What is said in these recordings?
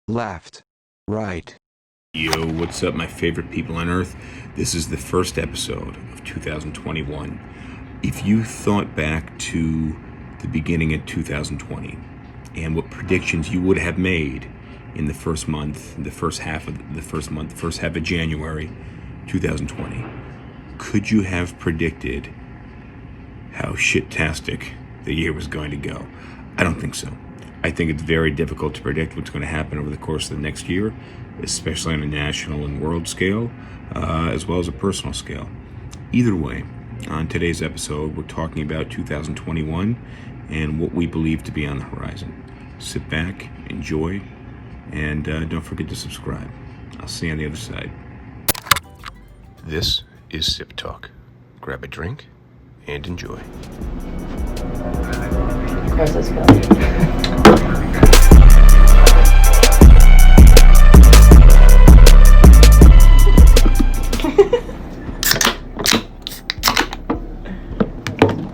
left, right. Yo, what's up, my favorite people on earth? This is the first episode of 2021. If you thought back to the beginning of 2020 and what predictions you would have made in the first month, the first half of January 2020, could you have predicted how shit-tastic the year was going to go? I don't think so. I think it's very difficult to predict what's going to happen over the course of the next year, especially on a national and world scale, as well as a personal scale. Either way, on today's episode, we're talking about 2021 and what we believe to be on the horizon. Sit back, enjoy, and don't forget to subscribe. I'll see you on the other side. This is SipTalk. Grab a drink and enjoy. Of course, let's go.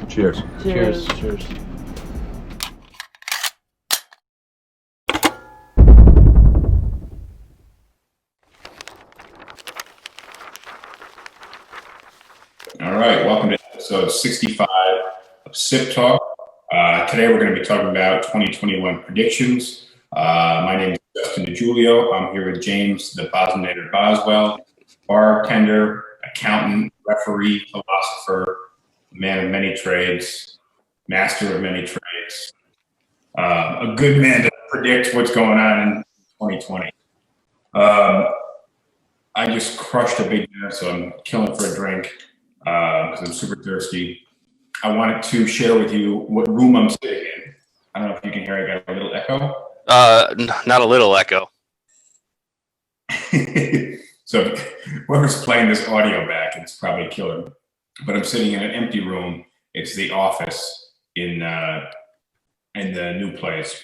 Cheers. Cheers. Cheers. All right, welcome to episode 65 of SipTalk. Today we're going to be talking about 2021 predictions. My name is Justin DiGiulio. I'm here with James, the Boswell, Boswell, bartender, accountant, referee, philosopher, man of many trades, master of many trades, a good man to predict what's going on in 2020. I just crushed a big dinner, so I'm killing for a drink because I'm super thirsty. I wanted to share with you what room I'm sitting in. I don't know if you can hear, I got a little echo. Not a little echo. So whoever's playing this audio back, it's probably a killer. But I'm sitting in an empty room. It's the office in the new place.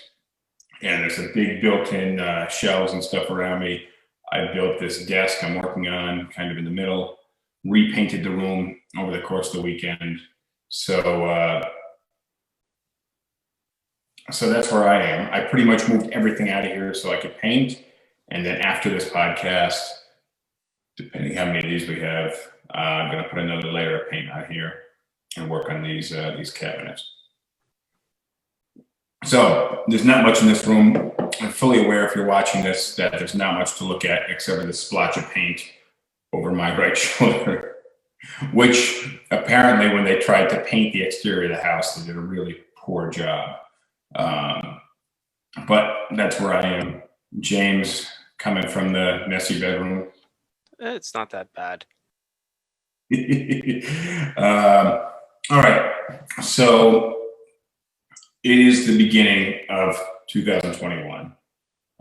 And there's a big built-in shelves and stuff around me. I built this desk I'm working on kind of in the middle, repainted the room over the course of the weekend. So that's where I am. I pretty much moved everything out of here so I could paint. And then after this podcast, depending how many of these we have, I'm going to put another layer of paint on here and work on these cabinets. So there's not much in this room. I'm fully aware, if you're watching this, that there's not much to look at except for this splotch of paint over my right shoulder, which apparently when they tried to paint the exterior of the house, they did a really poor job. But that's where I am. James, coming from the messy bedroom. It's not that bad. All right. So it is the beginning of 2021.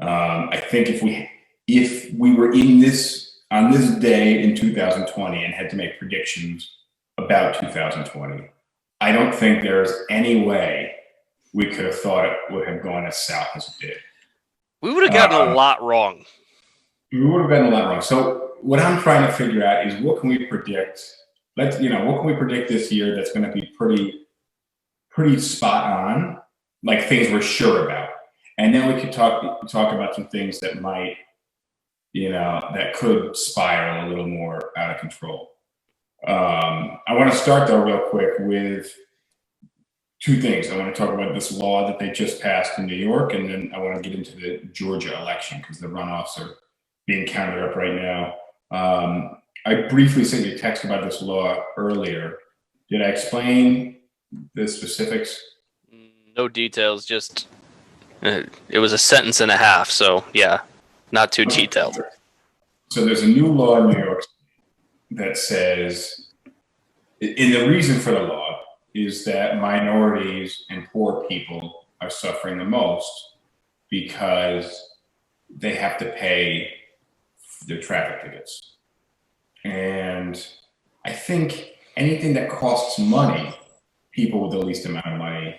I think if we were on this day in 2020 and had to make predictions about 2020, I don't think there's any way we could have thought it would have gone as south as it did. We would have gotten a lot wrong. We would have been a lot wrong. So what I'm trying to figure out is what can we predict? What can we predict this year that's going to be pretty spot on, like things we're sure about, and then we could talk about some things that might, that could spiral a little more out of control. I want to start though real quick with two things. I want to talk about this law that they just passed in New York, and then I want to get into the Georgia election because the runoffs are being counted up right now. I briefly sent you a text about this law earlier. Did I explain the specifics? No details, just it was a sentence and a half, so yeah, not too detailed. So there's a new law in New York that says, and the reason for the law is that minorities and poor people are suffering the most because they have to pay their traffic tickets. And I think anything that costs money, people with the least amount of money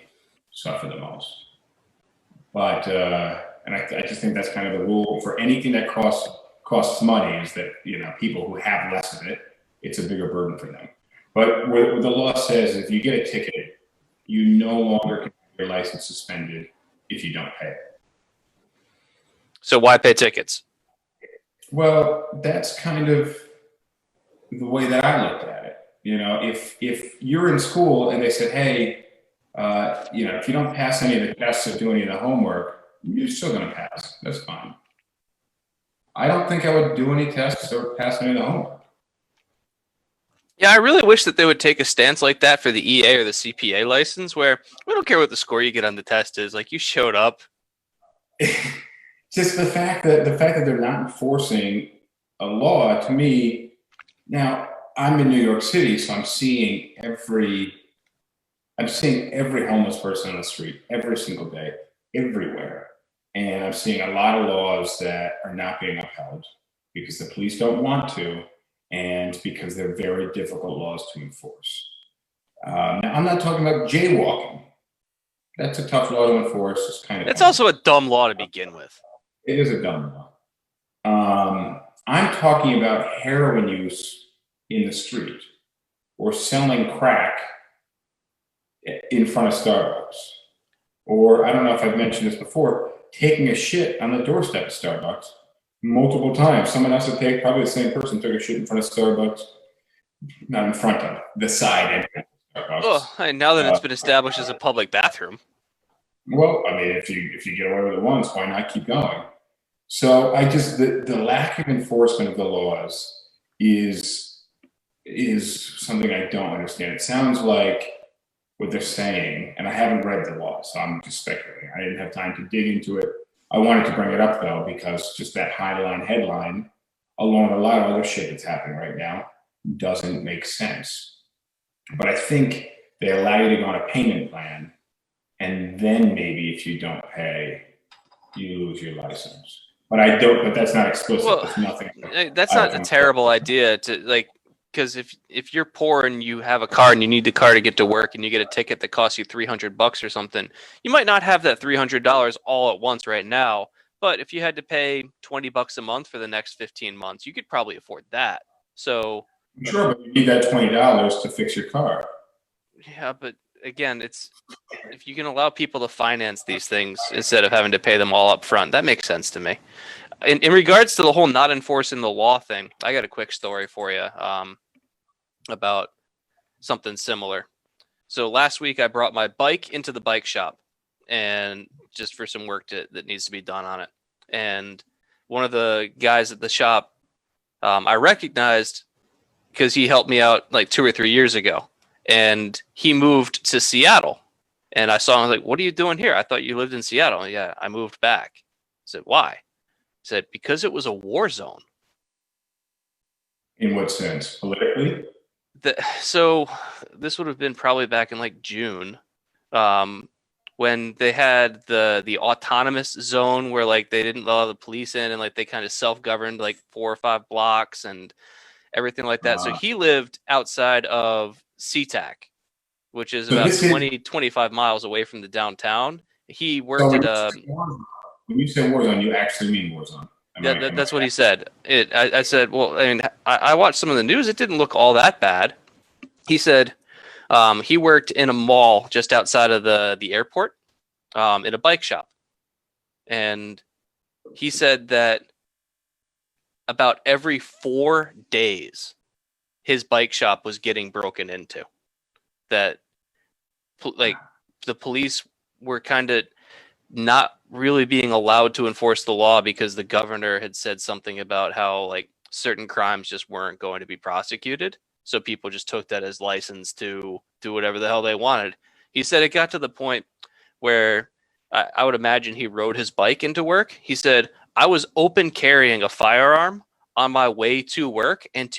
suffer the most. But and I just think that's kind of the rule for anything that costs money, is that people who have less of it, it's a bigger burden for them. But what the law says, if you get a ticket, you no longer can have your license suspended if you don't pay it. So why pay tickets? Well, that's kind of the way that I looked at it. If you're in school and they said, hey, if you don't pass any of the tests or do any of the homework, you're still going to pass. That's fine. I don't think I would do any tests or pass any of the homework. Yeah, I really wish that they would take a stance like that for the EA or the CPA license, where we don't care what the score you get on the test is. Like, you showed up. Just the fact that they're not enforcing a law, to me. Now, I'm in New York City, so I'm seeing every homeless person on the street every single day, everywhere. And I'm seeing a lot of laws that are not being upheld because the police don't want to, and because they're very difficult laws to enforce. Now, I'm not talking about jaywalking. That's a tough law to enforce. It's also a dumb law to begin with. It is a dumb law. I'm talking about heroin use in the street or selling crack in front of Starbucks. Or, I don't know if I've mentioned this before, taking a shit on the doorstep of Starbucks multiple times. Someone else would take, probably the same person, took a shit in front of Starbucks, not in front of, the side entrance of Starbucks. Oh, and now that it's been established as a public bathroom. Well, I mean, if you get away with it once, why not keep going? So the lack of enforcement of the laws is something I don't understand. It sounds like what they're saying, and I haven't read the law, so I'm just speculating. I didn't have time to dig into it. I wanted to bring it up though, because just that headline, along with a lot of other shit that's happening right now, doesn't make sense. But I think they allow you to go on a payment plan, and then maybe if you don't pay, you lose your license. But that's not explicit. Well, there's nothing. That's not a terrible idea to like, because if you're poor and you have a car and you need the car to get to work and you get a ticket that costs you $300 or something, you might not have that $300 all at once right now. But if you had to pay $20 a month for the next 15 months, you could probably afford that. So sure, but you need that $20 to fix your car. Yeah, but again, it's if you can allow people to finance these things instead of having to pay them all up front, that makes sense to me. In regards to the whole not enforcing the law thing, I got a quick story for you about something similar. So last week I brought my bike into the bike shop, and just for some work that needs to be done on it. And one of the guys at the shop, I recognized because he helped me out like 2 or 3 years ago, and he moved to Seattle. And I saw him, I was like, "What are you doing here? I thought you lived in Seattle." "Yeah, I moved back." I said, "Why?" He said, "Because it was a war zone." In what sense? Politically? So this would have been probably back in like June, when they had the autonomous zone where like they didn't allow the police in, and like they kind of self-governed like 4 or 5 blocks and everything like that. So he lived outside of SeaTac, which is about 25 miles away from the downtown. He worked at when you say war zone, you actually mean war zone. Yeah, that's what he said. I said, well, I mean, I watched some of the news. It didn't look all that bad. He said he worked in a mall just outside of the airport, in a bike shop. And he said that about every 4 days, his bike shop was getting broken into. That, like, the police were kind of not really being allowed to enforce the law because the governor had said something about how like certain crimes just weren't going to be prosecuted. So people just took that as license to do whatever the hell they wanted. He said it got to the point where I would imagine he rode his bike into work. He said, "I was open carrying a firearm on my way to work and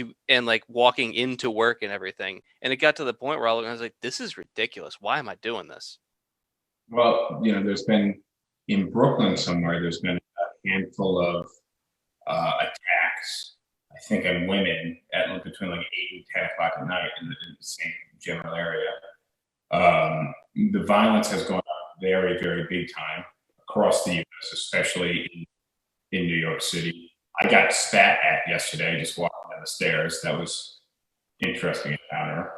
like walking into work and everything." And it got to the point where I was like, this is ridiculous. Why am I doing this? Well, there's been in Brooklyn somewhere, there's been a handful of attacks, I think, on women at between like 8 and 10 o'clock at night in the same general area. The violence has gone up very, very big time across the U.S., especially in New York City. I got spat at yesterday just walking down the stairs. That was interesting encounter.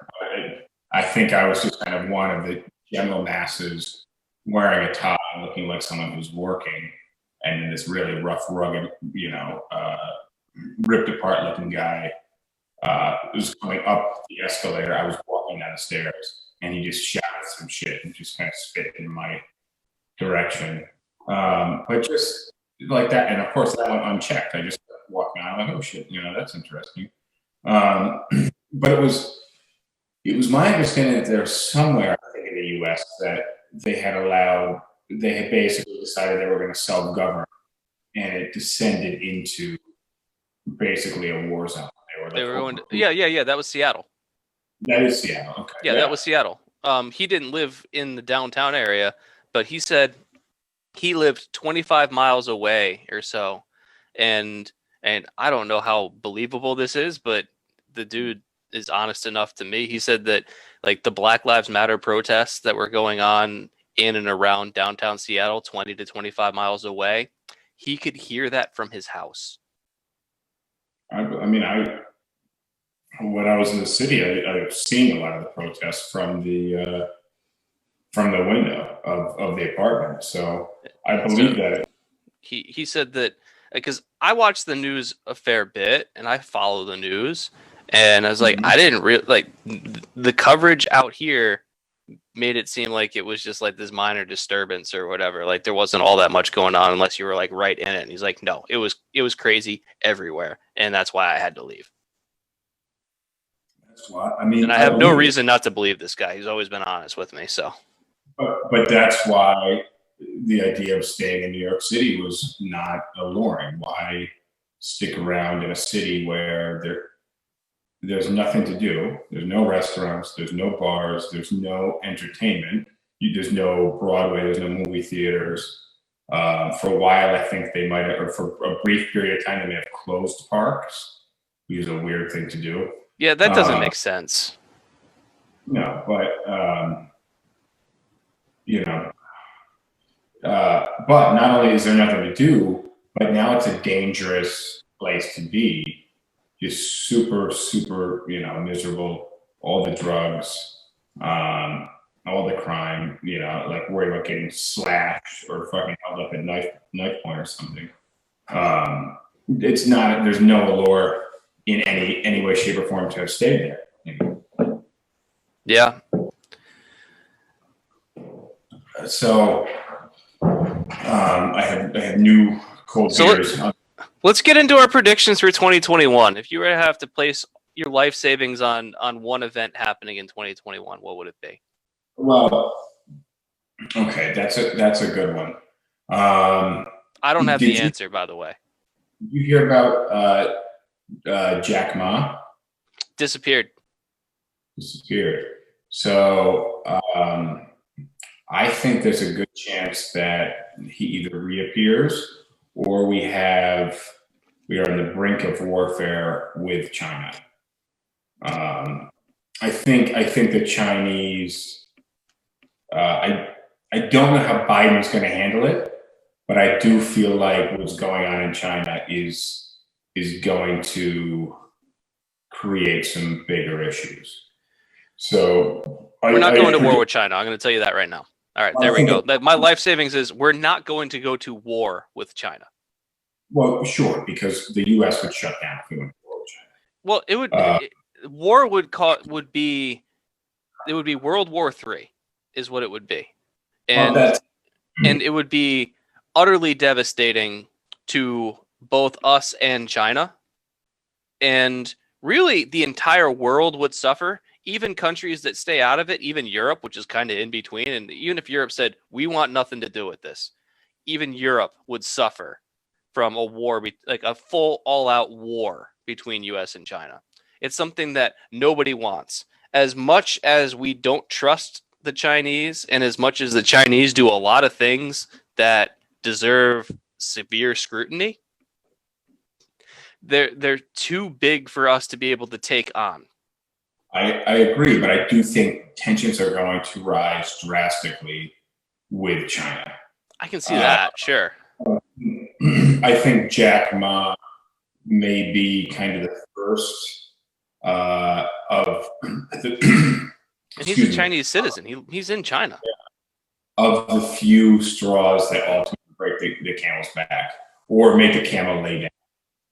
I think I was just kind of one of the general masses wearing a tie, looking like someone who's working, and then this really rough, rugged, ripped apart looking guy was coming up the escalator. I was walking down the stairs, and he just shouted some shit and just kind of spit in my direction. But just like that, and of course that went unchecked. I just walked around like, oh shit, that's interesting. But it was my understanding that there's somewhere, I think, in the U.S. that they had basically decided they were going to self-govern, and it descended into basically a war zone. They were going to, yeah. That was Seattle. That is Seattle. Okay. Yeah, that was Seattle. He didn't live in the downtown area, but he said he lived 25 miles away or so, and I don't know how believable this is, but the dude is honest enough to me. He said that like the Black Lives Matter protests that were going on in and around downtown Seattle, 20 to 25 miles away, he could hear that from his house. When I was in the city, I've seen a lot of the protests from the window of the apartment. So I believe that. He said that because I watch the news a fair bit and I follow the news, and I was like, I didn't like the coverage out here made it seem like it was just like this minor disturbance or whatever. Like there wasn't all that much going on unless you were like right in it. And he's like, no, it was crazy everywhere, and that's why I had to leave. That's why. And I have no reason not to believe this guy. He's always been honest with me. So, but that's why the idea of staying in New York City was not alluring. Why stick around in a city where there's nothing to do? There's no restaurants, there's no bars, there's no entertainment. There's no Broadway, there's no movie theaters. For a while, I think they might have, or for a brief period of time, they may have closed parks, which is a weird thing to do. Yeah, that doesn't make sense. No, but but not only is there nothing to do, but now it's a dangerous place to be. Just super, super, miserable. All the drugs, all the crime. Like worried about getting slashed or fucking held up at knife point or something. It's not. There's no allure in any way, shape, or form to have stayed there. Yeah. So I have new cold beers. Let's get into our predictions for 2021. If you were to have to place your life savings on one event happening in 2021, what would it be? Well, okay, that's a good one. I don't have the answer, by the way. Did you hear about Jack Ma? Disappeared. So I think there's a good chance that he either reappears or we are on the brink of warfare with China. I think the Chinese. I don't know how Biden's going to handle it, but I do feel like what's going on in China is going to create some bigger issues. So we're not going to war with China. I'm going to tell you that right now. All right, there we go. My life savings is we're not going to go to war with China. Well, sure, because the U.S. would shut down if we went to war with China. Well, it would. War would be World War III, is what it would be, and it would be utterly devastating to both us and China, and really the entire world would suffer. Even countries that stay out of it, even Europe, which is kind of in between, and even if Europe said, we want nothing to do with this, even Europe would suffer from a war, like a full all-out war between U.S. and China. It's something that nobody wants. As much as we don't trust the Chinese, and as much as the Chinese do a lot of things that deserve severe scrutiny, they're too big for us to be able to take on. I agree, but I do think tensions are going to rise drastically with China. I can see that, sure. I think Jack Ma may be kind of the first of the. And he's a Chinese citizen. He's in China. Of the few straws that ultimately break break the camel's back or make the camel lay down.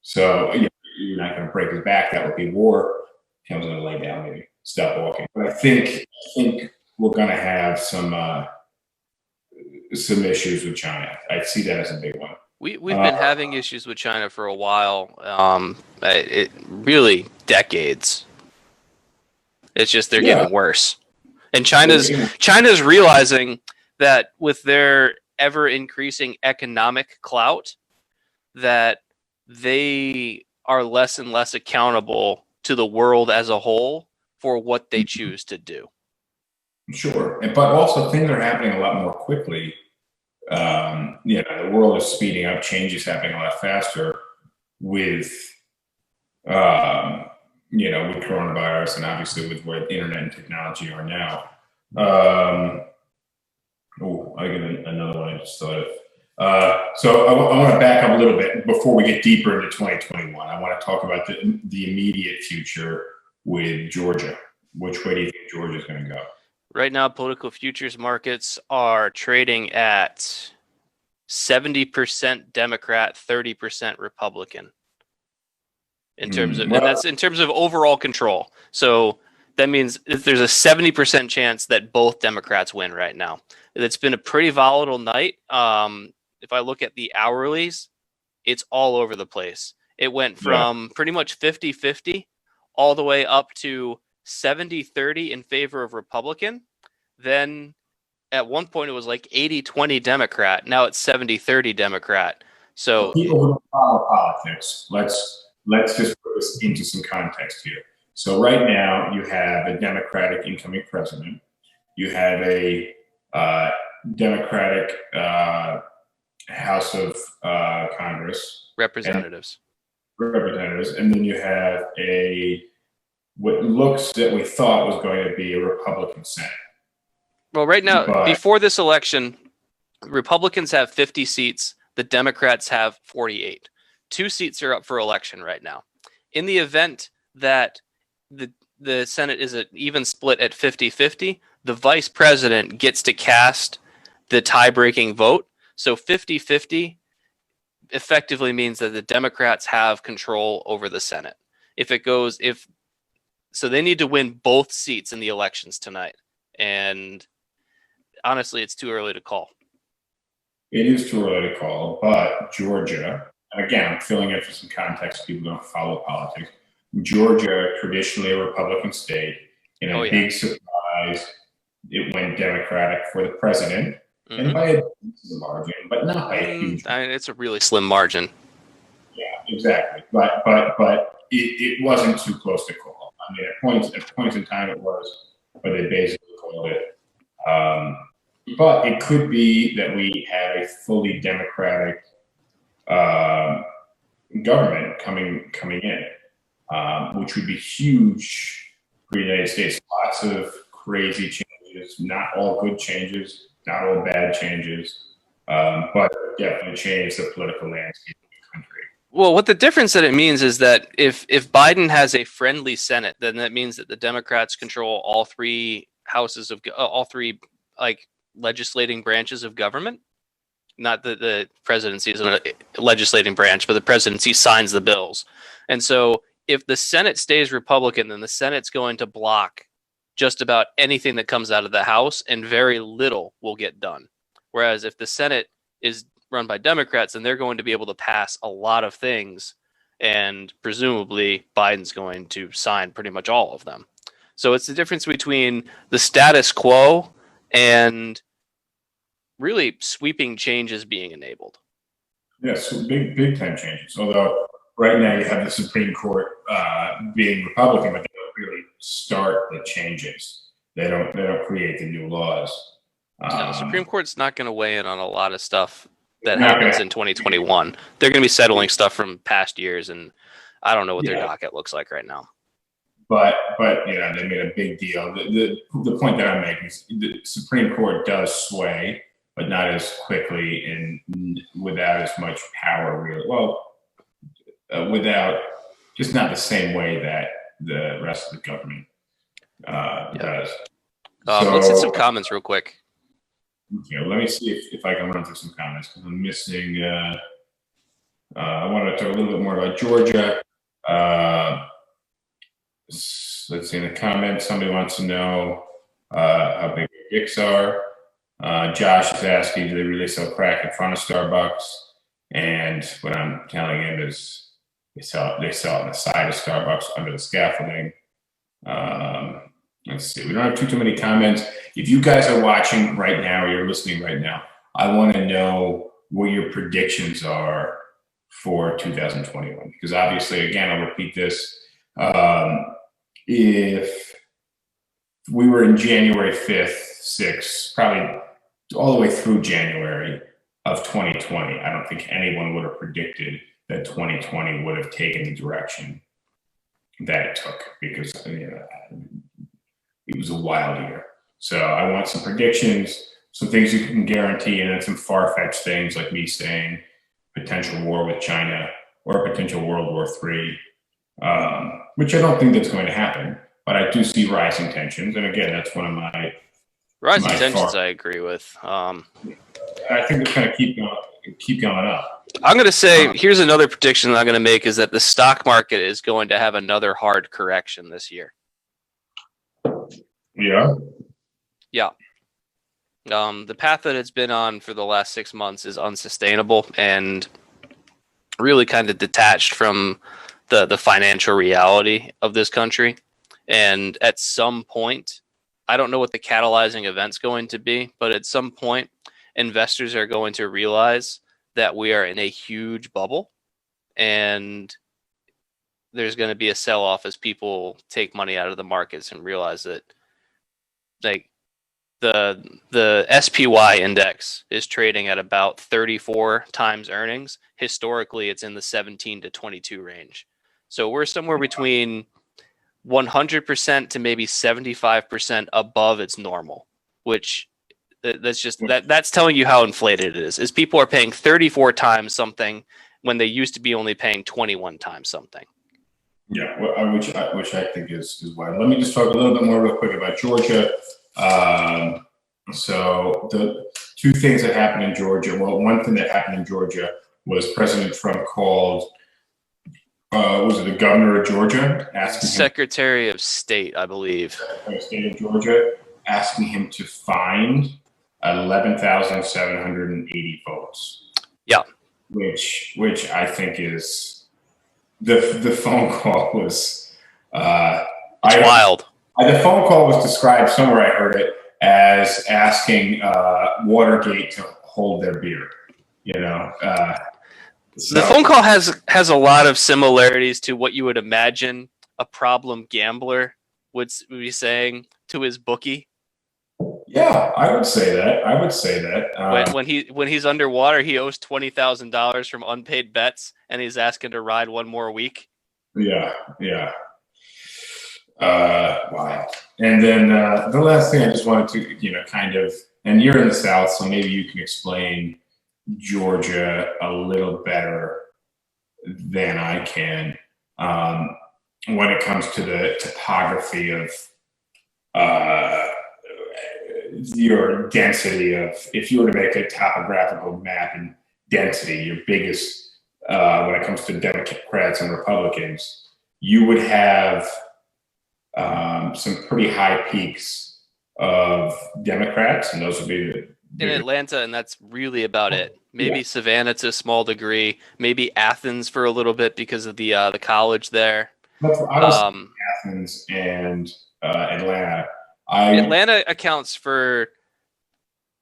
So you're not going to break his back. That would be war. Camel's going to lay down, maybe stop walking. But I think we're going to have some issues with China. I see that as a big one. We've been having issues with China for a while. It really decades. It's just they're getting worse. And China's realizing that with their ever increasing economic clout, that they are less and less accountable to the world as a whole for what they choose to do. Sure, but also things are happening a lot more quickly. The world is speeding up. Change is happening a lot faster with with coronavirus and obviously with where the internet and technology are now. I get another one I just thought of. So I want to back up a little bit before we get deeper into 2021. I want to talk about the immediate future with Georgia. Which way do you think Georgia is going to go? Right now, political futures markets are trading at 70% Democrat, 30% Republican. In terms of, and that's in terms of overall control. So that means there's a 70% chance that both Democrats win right now. It's been a pretty volatile night. If I look at the hourlies, it's all over the place. It went from pretty much 50-50 all the way up to 70-30 in favor of Republican. Then at one point it was like 80-20 Democrat. Now it's 70-30 Democrat. So people who don't follow politics, let's just put this into some context here. So right now you have a Democratic incoming president. You have a Democratic House of Congress. representatives. And then you have what looks that we thought was going to be a Republican Senate. Well, right now, before this election, Republicans have 50 seats. The Democrats have 48. 2 seats are up for election right now. In the event that the Senate is an even split at 50-50, the vice president gets to cast the tie-breaking vote. So 50-50 effectively means that the Democrats have control over the Senate. So they need to win both seats in the elections tonight. And honestly, it's too early to call. It is too early to call, but Georgia, and again, I'm filling in for some context, people don't follow politics. Georgia, traditionally a Republican state, in a big surprise, it went Democratic for the president, and by a decent margin, but not by a huge margin. It's a really slim margin. Yeah, exactly. But it wasn't too close to call. I mean, at points in time it was, but they basically called it. But it could be that we have a fully Democratic government coming in, which would be huge for the United States. Lots of crazy changes, not all good changes, not all bad changes, but definitely change the political landscape of the country. Well, what the difference that it means is that if Biden has a friendly Senate, then that means that the Democrats control all 3 houses of all 3 legislating branches of government. Not that the presidency is a legislating branch, but the presidency signs the bills. And so if the Senate stays Republican, then the Senate's going to block just about anything that comes out of the House, and very little will get done. Whereas if the Senate is run by Democrats, then they're going to be able to pass a lot of things, and presumably Biden's going to sign pretty much all of them. So it's the difference between the status quo and really sweeping changes being enabled. Yes, big time changes. Although right now you have the Supreme Court being Republican, but they don't really start the changes. They don't create the new laws. The Supreme Court's not going to weigh in on a lot of stuff that happens in 2021. They're going to be settling stuff from past years, and I don't know what their docket looks like right now. But they made a big deal. The point that I'm making is the Supreme Court does sway, but not as quickly and without as much power, really. Well, without, just not the same way that the rest of the government does. Let's hit some comments real quick. Okay, let me see if I can run through some comments because I'm missing. I want to talk a little bit more about Georgia. Let's see in the comments. Somebody wants to know how big the dicks are. Josh is asking, do they really sell crack in front of Starbucks? And what I'm telling him is they sell it on the side of Starbucks under the scaffolding. Let's see. We don't have too many comments. If you guys are watching right now, or you're listening right now, I want to know what your predictions are for 2021. Because obviously, again, I'll repeat this. If we were in January 5th, 6th, probably all the way through January of 2020, I don't think anyone would have predicted that 2020 would have taken the direction that it took, because it was a wild year. So I want some predictions, some things you can guarantee, and then some far-fetched things like me saying potential war with China or potential World War III, which I don't think that's going to happen, but I do see rising tensions. And again, that's one of my rising tensions I agree with. I think it's going to keep going up. I'm going to say, here's another prediction that I'm going to make, is that the stock market is going to have another hard correction this year. Yeah. Yeah. The path that it's been on for the last 6 months is unsustainable and really kind of detached from the financial reality of this country. And at some point, I don't know what the catalyzing event's going to be, but at some point, investors are going to realize that we are in a huge bubble, and there's going to be a sell-off as people take money out of the markets and realize that, like, the SPY index is trading at about 34 times earnings. Historically, it's in the 17 to 22 range. So we're somewhere between 100% to maybe 75% above its normal, which that's telling you how inflated it is people are paying 34 times something when they used to be only paying 21 times something. Yeah, which I think is wild. Let me just talk a little bit more real quick about Georgia. So the two things that happened in Georgia. Well, one thing that happened in Georgia was President Trump called, was it the governor of Georgia? Secretary of State, I believe. Secretary of State of Georgia, asking him to find 11,780 votes. Yeah. Which I think is, the phone call was, wild. The phone call was described, somewhere I heard it, as asking Watergate to hold their beer. The phone call has a lot of similarities to what you would imagine a problem gambler would be saying to his bookie. Yeah, I would say that. When he's underwater, he owes $20,000 from unpaid bets, and he's asking to ride one more week. Yeah. Wow. And then the last thing I just wanted to, kind of, and you're in the South, so maybe you can explain Georgia a little better than I can when it comes to the topography of your density of, if you were to make a topographical map and density, your biggest, when it comes to Democrats and Republicans, you would have some pretty high peaks of Democrats, and those would be in Atlanta, and that's really about it. Maybe Savannah to a small degree, maybe Athens for a little bit because of the college there. I was Athens and Atlanta. Atlanta accounts for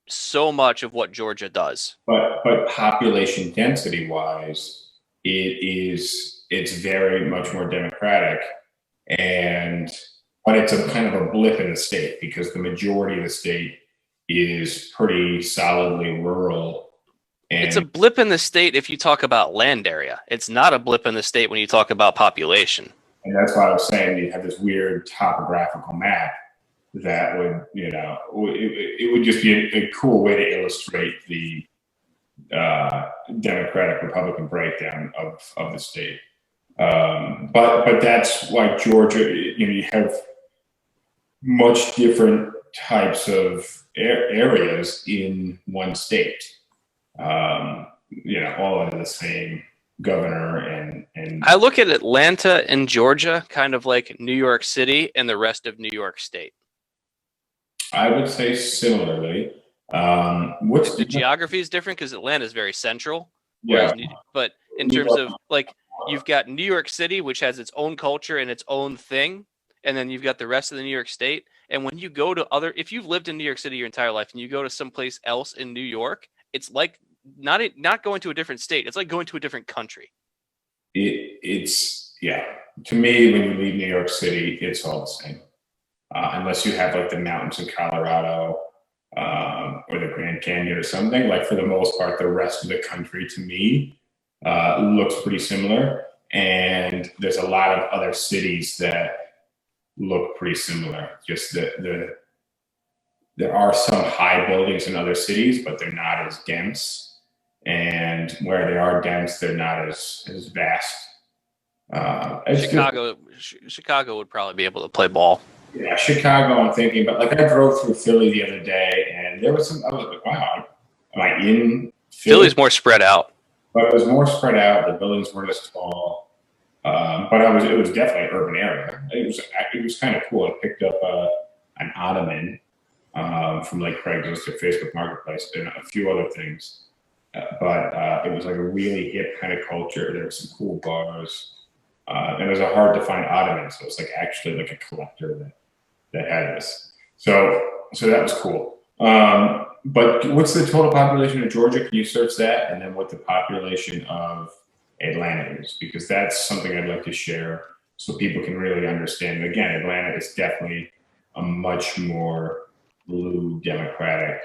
so much of what Georgia does. But population density wise, it's very much more Democratic, but it's a kind of a blip in the state because the majority of the state is pretty solidly rural. And it's a blip in the state if you talk about land area. It's not a blip in the state when you talk about population. And that's why I was saying you have this weird topographical map that would, it would just be a cool way to illustrate the Democratic-Republican breakdown of the state. But that's why Georgia, you have much different types of areas in one state. All under the same governor and I look at Atlanta and Georgia kind of like New York City and the rest of New York State. I would say similarly. The geography is different because Atlanta is very central. Yeah. But in terms of like, you've got New York City, which has its own culture and its own thing, and then you've got the rest of the New York State. And when you go to if you've lived in New York City your entire life and you go to someplace else in New York, it's like not going to a different state. It's like going to a different country. It's to me, when you leave New York City, it's all the same, unless you have like the mountains in Colorado or the Grand Canyon or something. Like, for the most part, the rest of the country to me looks pretty similar, and there's a lot of other cities that look pretty similar. Just there are some high buildings in other cities, but they're not as dense. And where they are dense, they're not as vast. Chicago would probably be able to play ball. Yeah, Chicago, I'm thinking, but like, I drove through Philly the other day, and there was I was like, wow, am I in Philly? Philly's more spread out. But it was more spread out. The buildings weren't as tall. But it was definitely an urban area. It was kind of cool. I picked up an ottoman from like Craigslist or Facebook Marketplace and a few other things. But it was like a really hip kind of culture. There were some cool bars. And it was a hard to find ottoman. So it's like actually like a collector that had this. So that was cool. But what's the total population of Georgia? Can you search that? And then what the population of Atlanta is? Because that's something I'd like to share so people can really understand. And again, Atlanta is definitely a much more blue Democratic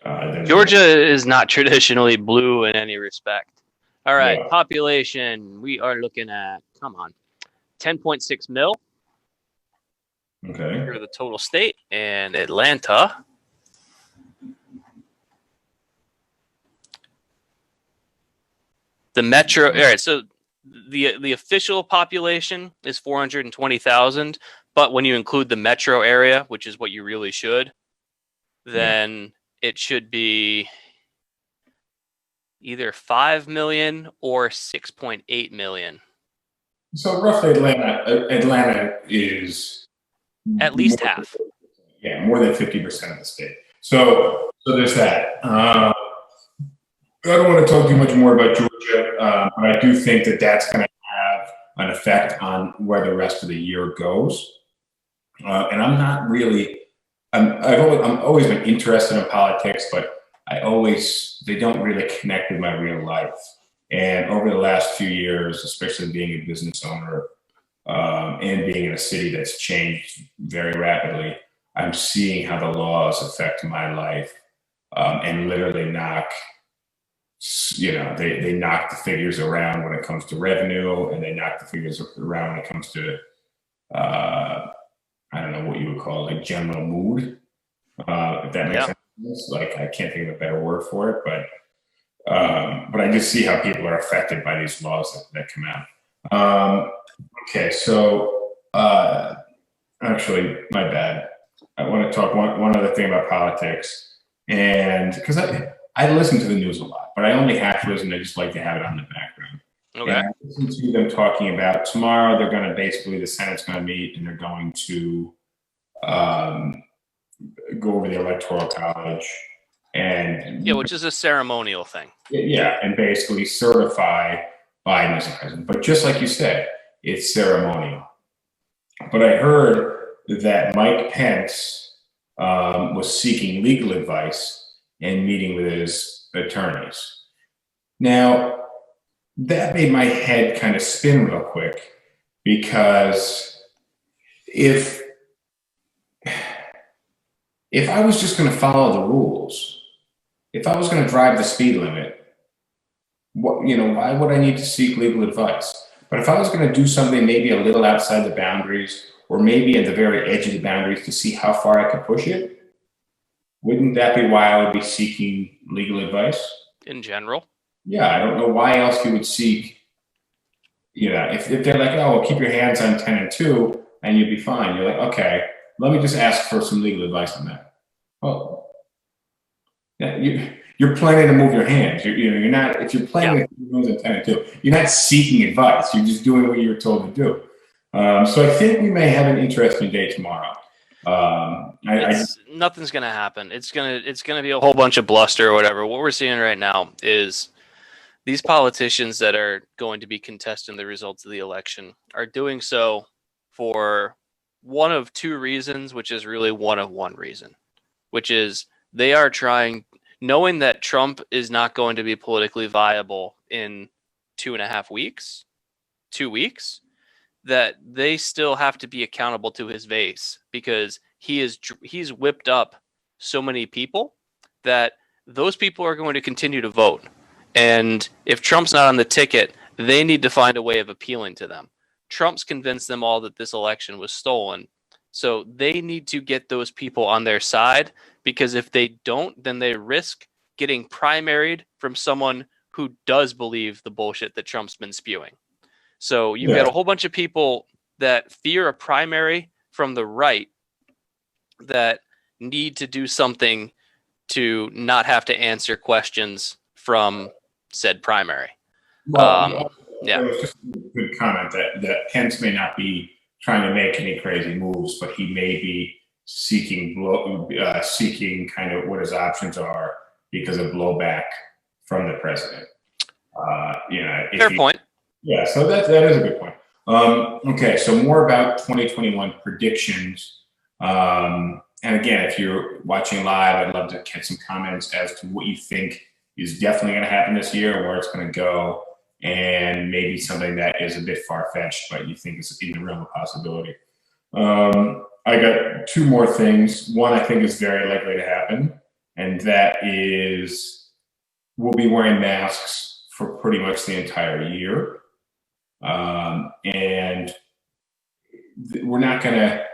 than Georgia is not traditionally blue in any respect. All right, Yeah. Population, we are looking at, 10.6 mil Okay. for the total state, and Atlanta the metro. All right, so the official population is 420,000, but when you include the metro area, which is what you really should, then it should be either 5 million or 6.8 million. So roughly, Atlanta is At least half. Yeah, more than 50% of the state. So there's that. I don't want to talk too much more about Georgia, but I do think that that's going to have an effect on where the rest of the year goes. And I'm not really. I'm always been interested in politics, but they don't really connect with my real life. And over the last few years, especially being a business owner and being in a city that's changed very rapidly, I'm seeing how the laws affect my life and literally knock, they knock the figures around when it comes to revenue, and they knock the figures around when it comes to, I don't know what you would call it, like general mood, if that makes sense. Like, I can't think of a better word for it, but I just see how people are affected by these laws that come out. Okay, so actually, my bad. I want to talk one other thing about politics, and because I listen to the news a lot, but I only have to listen. I just like to have it on the background. Okay. And I listen to them talking about tomorrow. They're going to the Senate's going to meet, and they're going to go over the Electoral College. And which is a ceremonial thing. Yeah, and basically certify Biden as a president. But just like you said, it's ceremonial. But I heard that Mike Pence was seeking legal advice and meeting with his attorneys. Now, that made my head kind of spin real quick, because if I was just going to follow the rules, if I was going to drive the speed limit, why would I need to seek legal advice? But if I was going to do something maybe a little outside the boundaries, or maybe at the very edge of the boundaries to see how far I could push it, wouldn't that be why I would be seeking legal advice? In general? Yeah, I don't know why else you would seek, if they're like, oh, well, keep your hands on 10 and 2 and you'll be fine. You're like, okay, let me just ask for some legal advice on that. Well, yeah, you're planning to move your hands. You're not. If you're planning to move intended to, you're not seeking advice. You're just doing what you're told to do. So I think we may have an interesting day tomorrow. Nothing's gonna happen. It's gonna be a whole bunch of bluster or whatever. What we're seeing right now is these politicians that are going to be contesting the results of the election are doing so for one of two reasons, which is really one of one reason, which is they are trying, knowing that Trump is not going to be politically viable in 2.5 weeks, 2 weeks, that they still have to be accountable to his base because he's whipped up so many people that those people are going to continue to vote. And if Trump's not on the ticket, they need to find a way of appealing to them. Trump's convinced them all that this election was stolen. So they need to get those people on their side, because if they don't, then they risk getting primaried from someone who does believe the bullshit that Trump's been spewing. So you've got a whole bunch of people that fear a primary from the right that need to do something to not have to answer questions from said primary. Well, it was just a good comment that Pence may not be trying to make any crazy moves, but he may be seeking kind of what his options are because of blowback from the president. Fair point. Yeah, so that is a good point. Okay, so more about 2021 predictions. And again, if you're watching live, I'd love to get some comments as to what you think is definitely going to happen this year, where it's going to go, and maybe something that is a bit far-fetched, but you think is in the realm of possibility. I got two more things. One I think is very likely to happen, and that is we'll be wearing masks for pretty much the entire year. And we're not going to,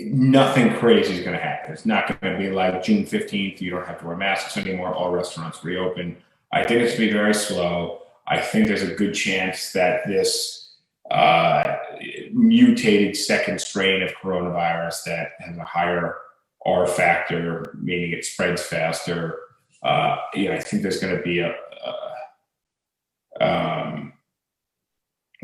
nothing crazy is going to happen. It's not going to be like June 15th, you don't have to wear masks anymore, all restaurants reopen. I think it's going to be very slow. I think there's a good chance that this mutated second strain of coronavirus that has a higher R factor, meaning it spreads faster. I think there's going to be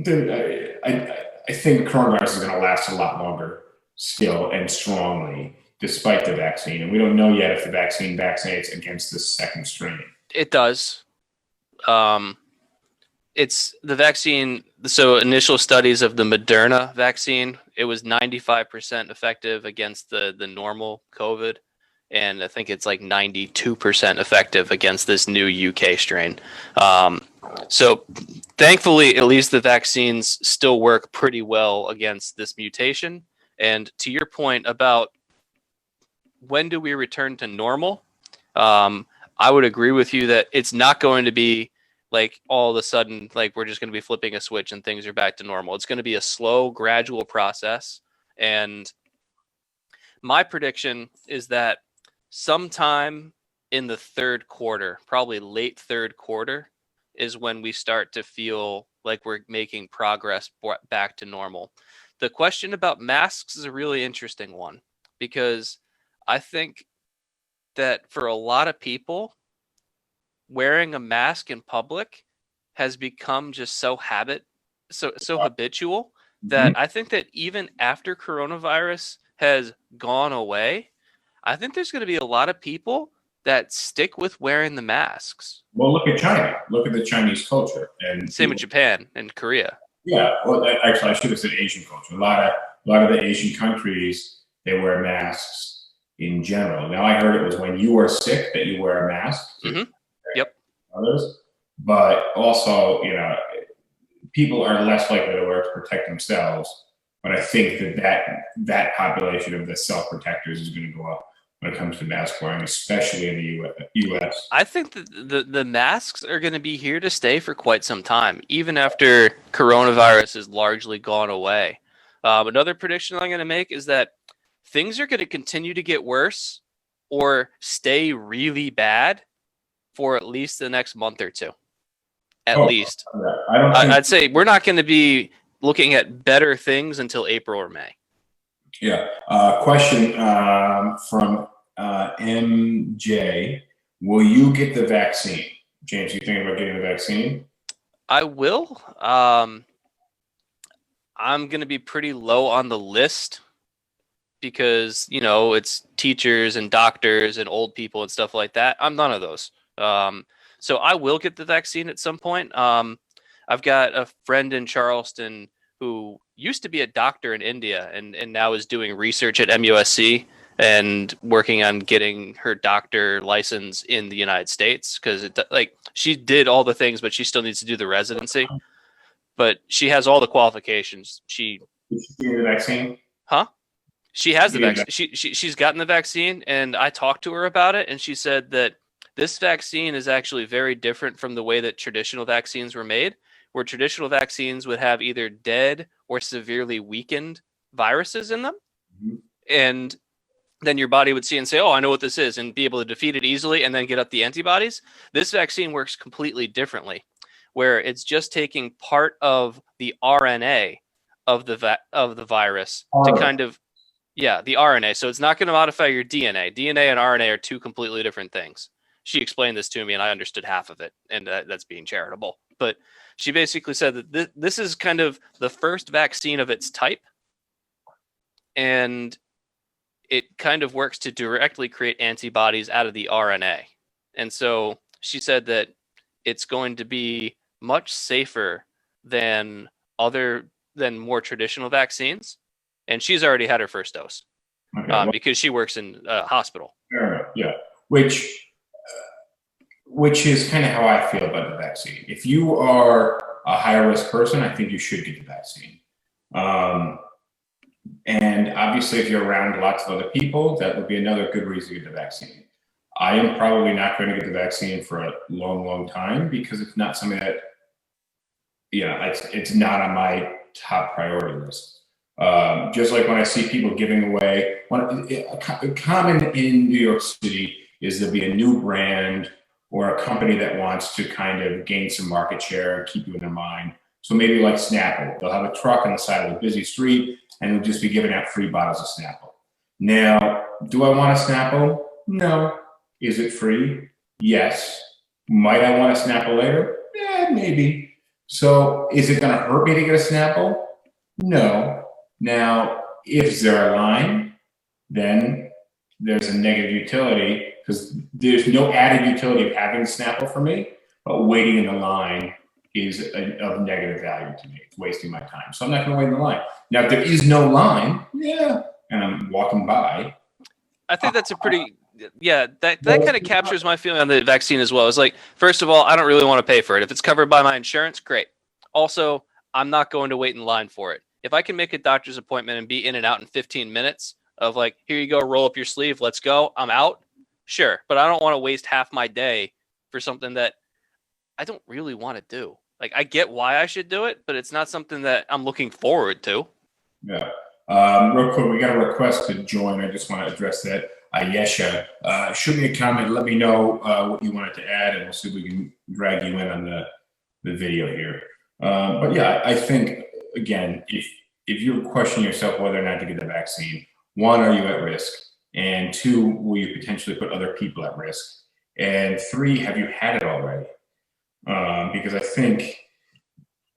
I think coronavirus is going to last a lot longer still and strongly, despite the vaccine. And we don't know yet if the vaccine vaccinates against this second strain. It does. It's the vaccine. So initial studies of the Moderna vaccine, it was 95% effective against the normal COVID. And I think it's like 92% effective against this new UK strain. So thankfully, at least the vaccines still work pretty well against this mutation. And to your point about when do we return to normal, I would agree with you that it's not going to be like all of a sudden, like we're just going to be flipping a switch and things are back to normal. It's going to be a slow, gradual process. And my prediction is that sometime in the third quarter, probably late third quarter, is when we start to feel like we're making progress back to normal. The question about masks is a really interesting one, because I think that for a lot of people, wearing a mask in public has become just so habitual that I think that even after coronavirus has gone away, I think there's going to be a lot of people that stick with wearing the masks. Well, look at China. Look at the Chinese culture, and same with Japan and Korea. Yeah, well, actually, I should have said Asian culture. A lot of the Asian countries, they wear masks in general. Now, I heard it was when you are sick that you wear a mask. Mm-hmm. Yep. Others, but also, people are less likely to wear it to protect themselves. But I think that population of the self-protectors is going to go up when it comes to mask wearing, especially in the U.S. I think that the masks are going to be here to stay for quite some time, even after coronavirus is largely gone away. Another prediction I'm going to make is that things are going to continue to get worse or stay really bad for at least the next month or two. At least. I'd say we're not going to be looking at better things until April or May. Yeah. Question from MJ. Will you get the vaccine? James, you thinking about getting the vaccine? I will. I'm going to be pretty low on the list because, it's teachers and doctors and old people and stuff like that. I'm none of those. So I will get the vaccine at some point. I've got a friend in Charleston who used to be a doctor in India and now is doing research at MUSC and working on getting her doctor license in the United States because she did all the things, but she still needs to do the residency. But she has all the qualifications. Did she get the vaccine? Huh? She has the vaccine. She's gotten the vaccine, and I talked to her about it, and she said that this vaccine is actually very different from the way that traditional vaccines were made, where traditional vaccines would have either dead or severely weakened viruses in them. Mm-hmm. And then your body would see and say, oh, I know what this is, and be able to defeat it easily and then get up the antibodies. This vaccine works completely differently, where it's just taking part of the RNA of the virus to kind of, the RNA. So it's not going to modify your DNA. DNA and RNA are two completely different things. She explained this to me, and I understood half of it, and that's being charitable. But she basically said that this is kind of the first vaccine of its type, and it kind of works to directly create antibodies out of the RNA. And so she said that it's going to be much safer than more traditional vaccines. And she's already had her first dose because she works in a hospital. Fair enough. Yeah. Which is kind of how I feel about the vaccine. If you are a higher risk person, I think you should get the vaccine. And obviously, if you're around lots of other people, that would be another good reason to get the vaccine. I am probably not going to get the vaccine for a long, long time because it's not something that, it's not on my top priority list. Just like when I see people giving away, common in New York City is there'll be a new brand or a company that wants to kind of gain some market share and keep you in their mind. So maybe like Snapple, they'll have a truck on the side of a busy street and they'll just be giving out free bottles of Snapple. Now, do I want a Snapple? No. Is it free? Yes. Might I want a Snapple later? Yeah, maybe. So is it going to hurt me to get a Snapple? No. Now, if there a line, then there's a negative utility because there's no added utility of having a Snapple for me, but waiting in the line is of negative value to me. It's wasting my time. So I'm not going to wait in the line. Now, if there is no line, and I'm walking by. I think that's a pretty, that kind of captures my feeling on the vaccine as well. It's like, first of all, I don't really want to pay for it. If it's covered by my insurance, great. Also, I'm not going to wait in line for it. If I can make a doctor's appointment and be in and out in 15 minutes of like, here you go, roll up your sleeve, let's go, I'm out. Sure. But I don't want to waste half my day for something that I don't really want to do. Like, I get why I should do it, but it's not something that I'm looking forward to. Yeah. Real quick, we got a request to join. I just want to address that. Ayesha, shoot me a comment. Let me know what you wanted to add, and we'll see if we can drag you in on the video here. But yeah, I think, again, if you're questioning yourself whether or not to get the vaccine, one, are you at risk? And two, will you potentially put other people at risk? And three, have you had it already? Because I think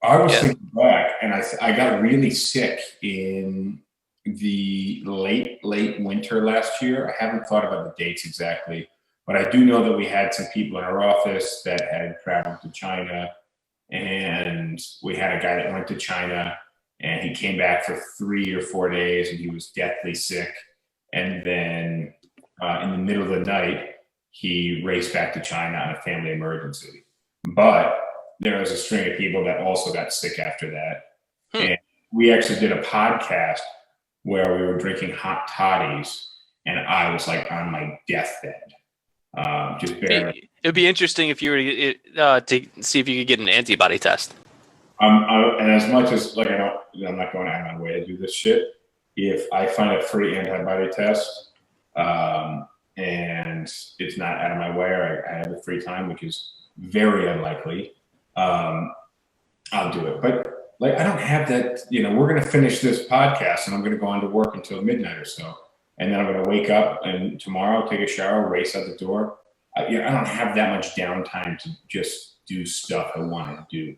I was thinking back, and I got really sick in the late winter last year. I haven't thought about the dates exactly, but I do know that we had some people in our office that had traveled to China, and we had a guy that went to China, and he came back for 3 or 4 days, and he was deathly sick. And then in the middle of the night, he raced back to China on a family emergency. But there was a string of people that also got sick after that. And we actually did a podcast where we were drinking hot toddies, and I was like on my deathbed. Just barely. It'd be interesting if you were to see if you could get an antibody test. And as much as like I'm not going out of my way to do this shit. If I find a free antibody test, and it's not out of my way, or I have the free time, which is very unlikely, I'll do it. But like, I don't have that, we're going to finish this podcast and I'm going to go on to work until midnight or so. And then I'm going to wake up and tomorrow take a shower, race out the door. I don't have that much downtime to just do stuff I want to do.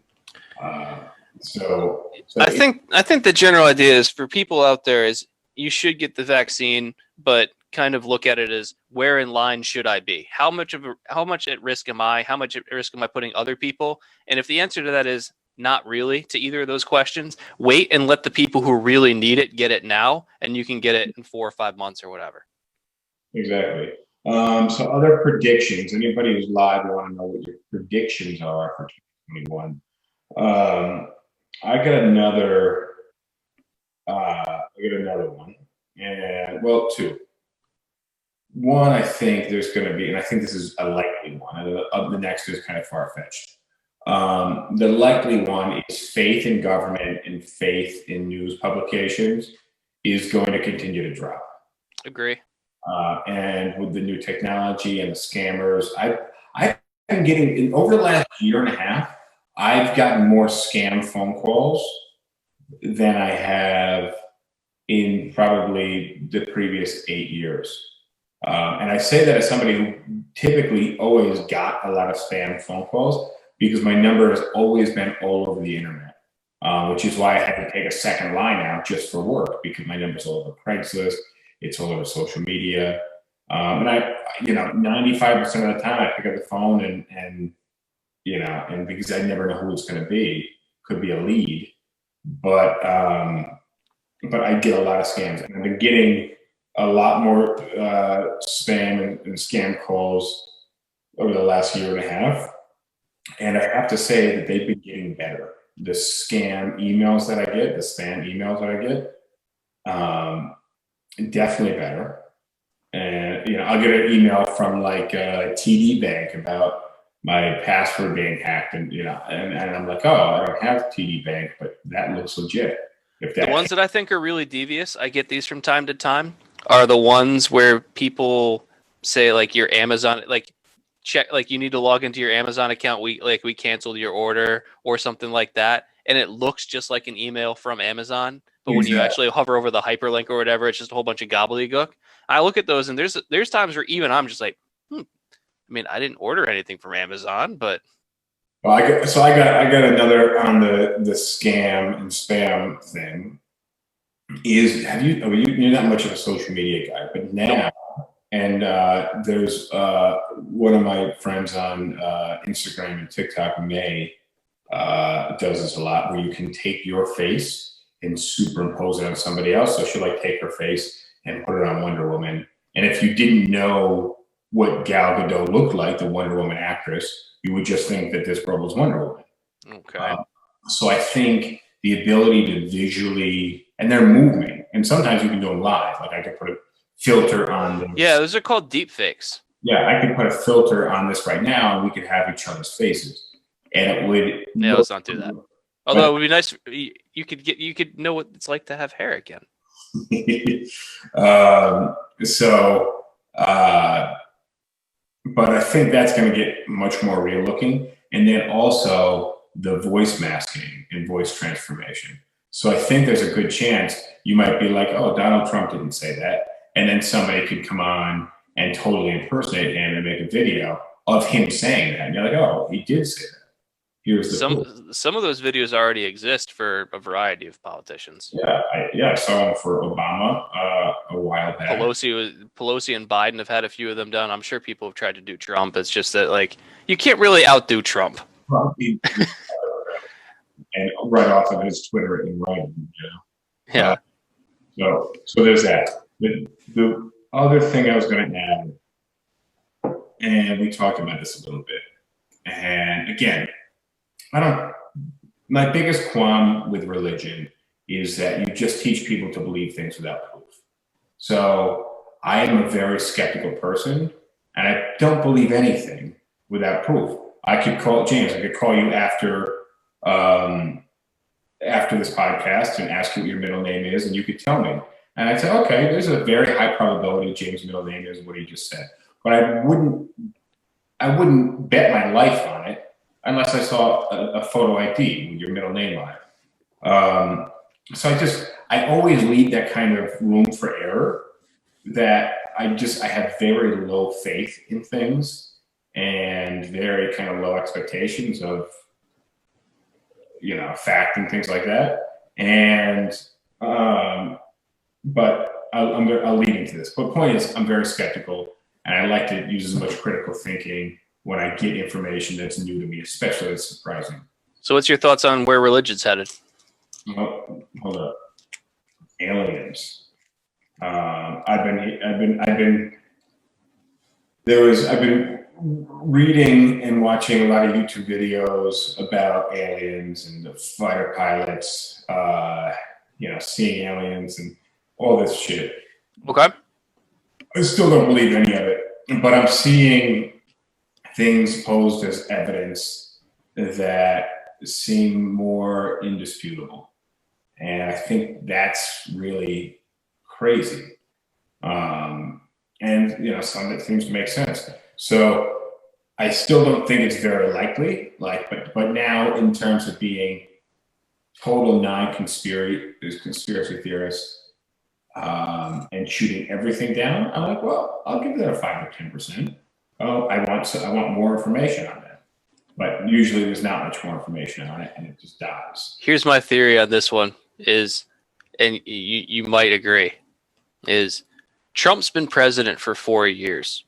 So I think the general idea is for people out there is you should get the vaccine, but kind of look at it as where in line should I be? How much at risk am I? How much at risk am I putting other people? And if the answer to that is not really to either of those questions, wait and let the people who really need it get it now, and you can get it in 4 or 5 months or whatever. Exactly. So other predictions. Anybody who's live, I want to know what your predictions are for 2021. I got another one, and well, two. One, I think there's going to be, and I think this is a likely one. The next is kind of far-fetched. The likely one is faith in government and faith in news publications is going to continue to drop. Agree. And with the new technology and the scammers, I've been getting, over the last year and a half, I've gotten more scam phone calls than I have in probably the previous 8 years. And I say that as somebody who typically always got a lot of spam phone calls because my number has always been all over the internet, which is why I had to take a second line out just for work because my number's all over Craigslist, it's all over social media. And I, 95% of the time I pick up the phone and because I never know who it's going to be, could be a lead, but I get a lot of scams, and I've been getting a lot more spam and scam calls over the last year and a half. And I have to say that they've been getting better. The scam emails that I get, the spam emails that I get, definitely better. And, I'll get an email from like TD Bank about my password being hacked and I'm like, oh, I don't have TD Bank, but that looks legit. The ones that I think are really devious, I get these from time to time, are the ones where people say like your Amazon, like check, like you need to log into your Amazon account. We canceled your order or something like that. And it looks just like an email from Amazon. But when you actually hover over the hyperlink or whatever, it's just a whole bunch of gobbledygook. I look at those and there's times where even I'm just like, I mean, I didn't order anything from Amazon, but. Well, I got another on the scam and spam thing. You're not much of a social media guy, but now, and there's one of my friends on Instagram and TikTok, May, does this a lot, where you can take your face and superimpose it on somebody else. So she'll like take her face and put it on Wonder Woman. And if you didn't know what Gal Gadot looked like, the Wonder Woman actress, you would just think that this girl was Wonder Woman. Okay. So I think the ability to visually, and they're moving, and sometimes you can do them live. Like I could put a filter on this. Yeah, those are called deep fakes. Yeah, I could put a filter on this right now, and we could have each other's faces, and it would. Yeah, let's not do that. Although it would be nice, you could know what it's like to have hair again. But I think that's going to get much more real looking. And then also the voice masking and voice transformation. So I think there's a good chance you might be like, oh, Donald Trump didn't say that. And then somebody could come on and totally impersonate him and make a video of him saying that. And you're like, oh, he did say that. Here's the some of those videos already exist for a variety of politicians. Yeah, I saw one for Obama a while back. Pelosi and Biden have had a few of them done. I'm sure people have tried to do Trump. It's just that like you can't really outdo Trump. And right off of his Twitter in writing, Yeah. So there's that. The other thing I was going to add, and we talked about this a little bit, and again, my biggest qualm with religion is that you just teach people to believe things without proof. So I am a very skeptical person, and I don't believe anything without proof. I could call James. I could call you after this podcast and ask you what your middle name is, and you could tell me. And I'd say, okay, there's a very high probability James' middle name is what he just said. But I wouldn't bet my life on it unless I saw a photo ID with your middle name on it. So I always leave that kind of room for error, that I have very low faith in things and very kind of low expectations of, fact and things like that. And, but I'll lead into this. But point is, I'm very skeptical, and I like to use as much critical thinking when I get information that's new to me, especially that's surprising. So, what's your thoughts on where religion's headed? Oh, hold up. Aliens. I've been reading and watching a lot of YouTube videos about aliens and the fighter pilots, seeing aliens and all this shit. Okay. I still don't believe any of it, but I'm seeing things posed as evidence that seem more indisputable. And I think that's really crazy. And some of it seems to make sense. So I still don't think it's very likely, but now in terms of being total conspiracy theorists, and shooting everything down, I'm like, well, I'll give that a 5 or 10%. Oh, I want more information on that. But usually there's not much more information on it, and it just dies. Here's my theory on this one is, and you might agree, is Trump's been president for 4 years.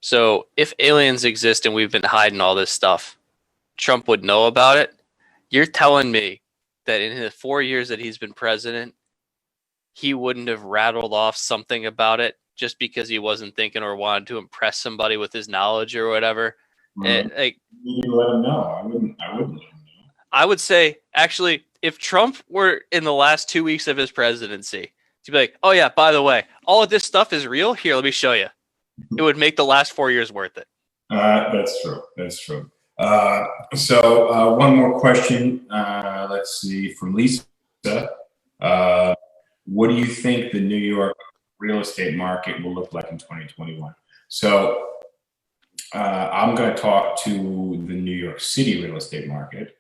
So if aliens exist and we've been hiding all this stuff, Trump would know about it. You're telling me that in the 4 years that he's been president, he wouldn't have rattled off something about it just because he wasn't thinking or wanted to impress somebody with his knowledge or whatever? You need to let him know. I wouldn't let him know. I would say, actually, if Trump were in the last 2 weeks of his presidency, to be like, oh yeah, by the way, all of this stuff is real. Here, let me show you. It would make the last 4 years worth it. That's true. So one more question. Let's see, from Lisa. What do you think the New York real estate market will look like in 2021? So I'm going to talk to the New York City real estate market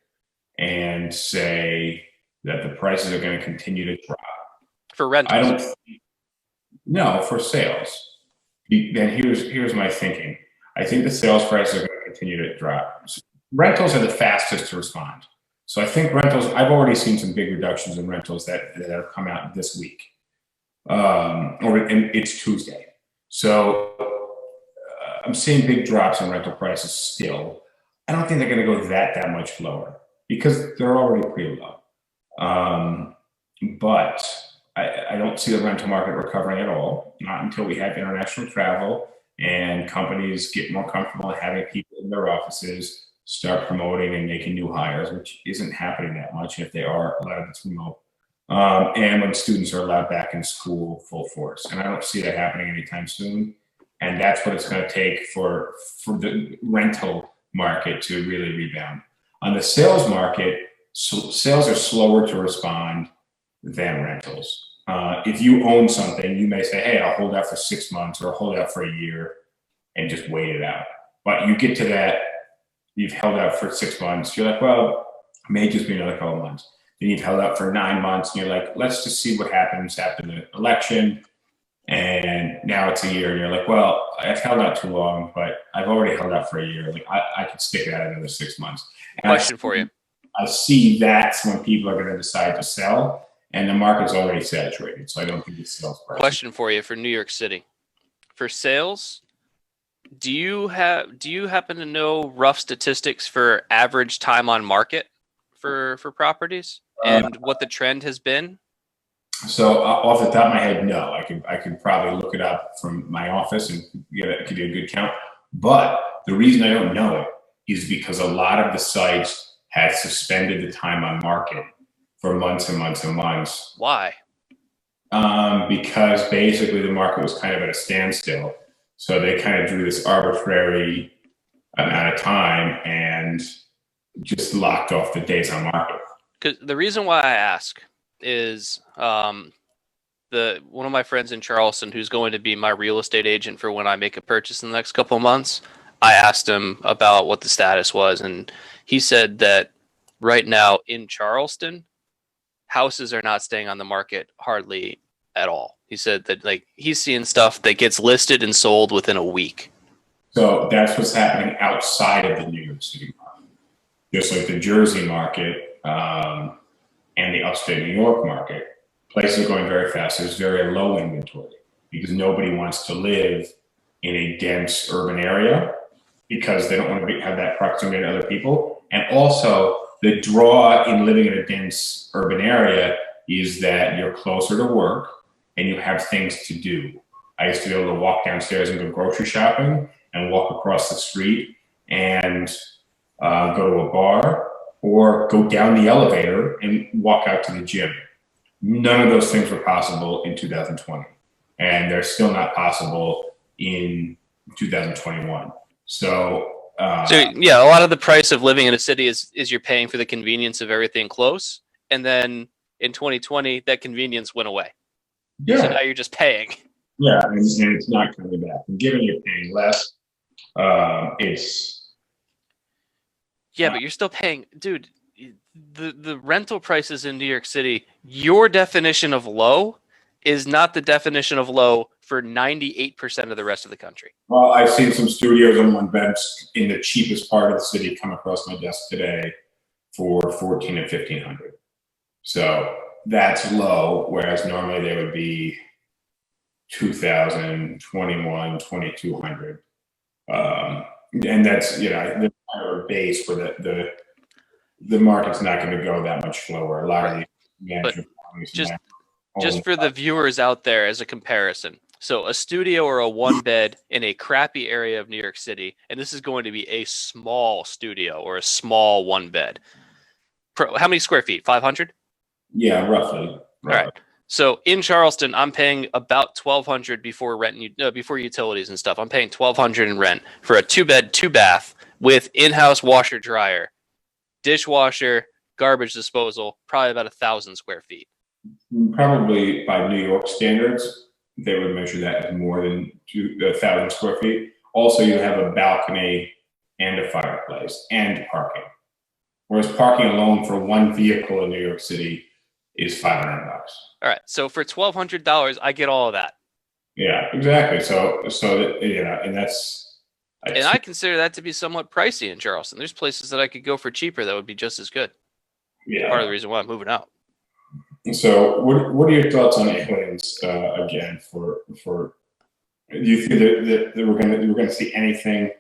and say that the prices are going to continue to drop. For rentals? No, for sales. Then here's my thinking. I think the sales prices are going to continue to drop. Rentals are the fastest to respond. So I think rentals, I've already seen some big reductions in rentals that have come out this week. And it's Tuesday. So I'm seeing big drops in rental prices still. I don't think they're going to go that much lower because they're already pretty low. But I don't see the rental market recovering at all, not until we have international travel and companies get more comfortable having people in their offices, start promoting and making new hires, which isn't happening that much. And if they are, a lot of it's remote. And when students are allowed back in school full force. And I don't see that happening anytime soon. And that's what it's going to take for the rental market to really rebound. On the sales market, sales are slower to respond than rentals. If you own something, you may say, hey, I'll hold out for 6 months or hold out for a year and just wait it out. But you get to that, you've held out for 6 months. You're like, well, it may just be another couple of months. Then you've held out for 9 months and you're like, let's just see what happens after the election. And now it's a year and you're like, well, I've held out too long, but I've already held out for a year. Like I could stick it out another 6 months. And Question for you. I see that's when people are going to decide to sell, and the market's already saturated. So I don't think it's sales price. Question for you for New York City. For sales, do you happen to know rough statistics for average time on market for properties and what the trend has been? So off the top of my head, no. I could probably look it up from my office and give you a good count. But the reason I don't know it is because a lot of the sites had suspended the time on market for months and months and months. Why? Because basically the market was kind of at a standstill. So they kind of drew this arbitrary amount of time and just locked off the days on market. Because the reason why I ask is one of my friends in Charleston, who's going to be my real estate agent for when I make a purchase in the next couple of months, I asked him about what the status was, and he said that right now in Charleston, houses are not staying on the market hardly at all. He said that like he's seeing stuff that gets listed and sold within a week. So that's what's happening outside of the New York City market. Just like the Jersey market and the upstate New York market, places are going very fast. There's very low inventory because nobody wants to live in a dense urban area because they don't want to have that proximity to other people. And also, the draw in living in a dense urban area is that you're closer to work and you have things to do. I used to be able to walk downstairs and go grocery shopping and walk across the street and go to a bar or go down the elevator and walk out to the gym. None of those things were possible in 2020. And they're still not possible in 2021. So yeah, a lot of the price of living in a city is you're paying for the convenience of everything close. And then in 2020, that convenience went away. yeah, So now you're just paying. yeah, and it's not coming back. And given you're paying less, it's Yeah, but you're still paying, dude. The rental prices in New York City, your definition of low is not the definition of low for 98% of the rest of the country. well, I've seen some studios on one bench in the cheapest part of the city come across my desk today for $1,400 and $1,500. So that's low, whereas normally they would be $2,000, $2,100, $2,200. And that's, you know, the kind of base where the market's not going to go that much lower. A lot of these management companies Just for the viewers out there as a comparison. So a studio or a one bed in a crappy area of New York City, and this is going to be a small studio or a small one bed. How many square feet? 500? yeah, roughly. All right. So in Charleston, I'm paying about $1,200 before rent, before utilities and stuff. I'm paying $1,200 in rent for a 2-bed, 2-bath with in-house washer dryer, dishwasher, garbage disposal, probably about 1,000 square feet. Probably by New York standards, they would measure that as more than 1,000 square feet. Also, you have a balcony and a fireplace and parking. Whereas parking alone for one vehicle in New York City is $500. All right. So for $1,200, I get all of that. Yeah, exactly. So that, you know, and that's. And I consider that to be somewhat pricey in Charleston. There's places that I could go for cheaper that would be just as good. Yeah. Part of the reason why I'm moving out. So, what are your thoughts on aliens again? Do you think that we're gonna see anything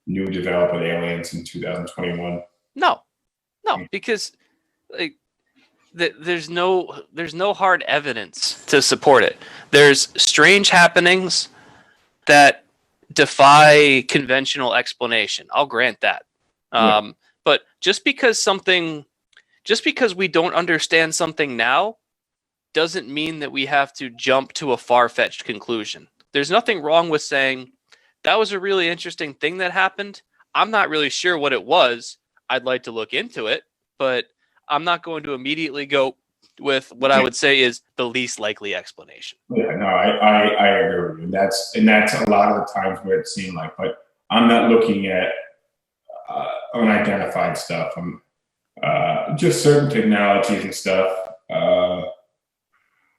new develop with aliens in 2021? No, because like there's no hard evidence to support it. There's strange happenings that defy conventional explanation. I'll grant that. Yeah. But just because we don't understand something now doesn't mean that we have to jump to a far-fetched conclusion. There's nothing wrong with saying that was a really interesting thing that happened. I'm not really sure what it was. I'd like to look into it, but I'm not going to immediately go with what I would say is the least likely explanation. Yeah, no, I agree with you. That's a lot of the times where it seemed like, but I'm not looking at unidentified stuff. I'm just certain technologies and stuff.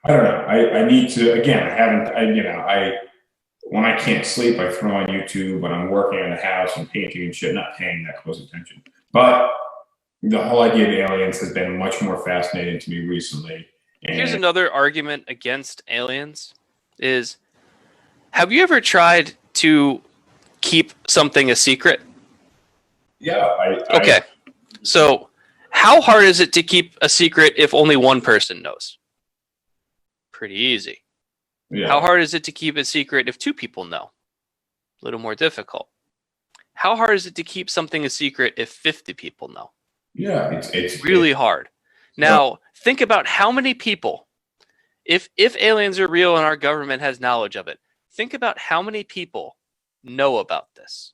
I don't know. I need to, again, when I can't sleep, I throw on YouTube. When I'm working on the house and painting and shit, not paying that close attention. But the whole idea of aliens has been much more fascinating to me recently. And here's another argument against aliens is, have you ever tried to keep something a secret? Yeah. Okay. So how hard is it to keep a secret if only one person knows? Pretty easy. Yeah. How hard is it to keep a secret if 2 people know? A little more difficult. How hard is it to keep something a secret if 50 people know? Yeah, it's really hard. Now, think about how many people, if aliens are real and our government has knowledge of it, think about how many people know about this.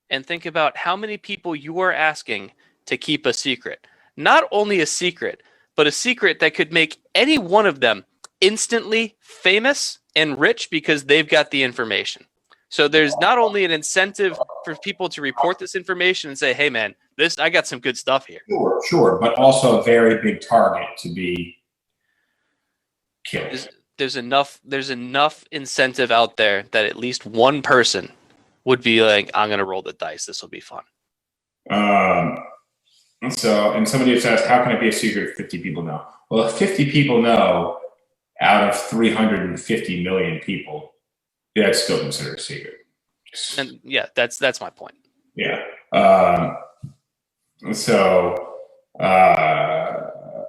And think about how many people you are asking to keep a secret. Not only a secret, but a secret that could make any one of them instantly famous and rich because they've got the information. So there's not only an incentive for people to report this information and say, hey man, I got some good stuff here. Sure, but also a very big target to be killed. There's enough incentive out there that at least one person would be like, I'm gonna roll the dice. This will be fun. And somebody just asked, how can it be a secret if 50 people know? Well, if 50 people know out of 350 million people, that's still considered a secret. And yeah, that's my point. Yeah. All